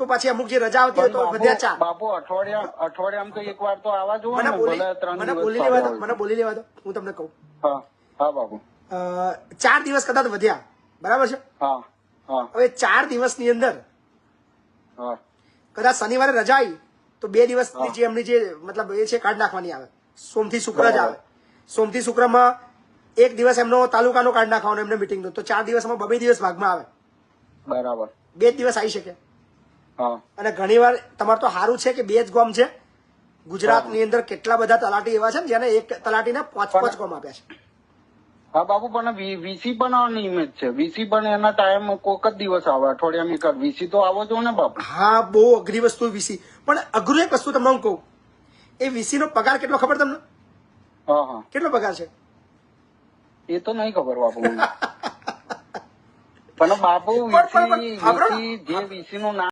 તો પછી અમુક જે રજા આવતી હોય તો વધ્યા 4. બાપુ અઠવાડિયામાં તો એક વાર તો આવવા જોવો ને. મને બોલી લેવા દો, હું તમને કહું. હા બાપુ. 4 દિવસ કદાચ વધ્યા, બરાબર છે. હવે 4 દિવસની અંદર કદાચ શનિવારે રજા આવી તો 2 દિવસની જે એમની જે મતલબ એ છે કાઢ નાખવાની આવે. સોમથી શુક્ર જ આવે. સોમથી શુક્રમાં 1 દિવસ એમનો તાલુકાનો કાઢ નાખવાનો એમને મીટિંગનો, તો 4 દિવસમાં 2 દિવસ ભાગમાં આવે. બરાબર. 2 દિવસ આવી શકે. અને ઘણી વાર તમારે તો સારું છે કે 2 જ ગામ છે. ગુજરાતની અંદર કેટલા બધા તલાટી એવા છે ને જેને એક તલાટીને 5 ગામ આપ્યા છે. હા બાપુ, પણ વીસી પણ અનિયમિત છે. વીસી પણ એના ટાઈમ કોક જ દિવસ આવે અઠવાડિયામાં એક. વીસી તો આવો છો ને બાપુ. હા, બહુ અઘરી વસ્તુ વીસી. પણ અઘરું એક વસ્તુ તમને હું કહું, એ વીસી નો પગાર કેટલો ખબર તમને? કેટલો પગાર છે એ તો નહીં ખબર બાપુ મને. પણ બાપુ વીસી જે વીસી નું નામ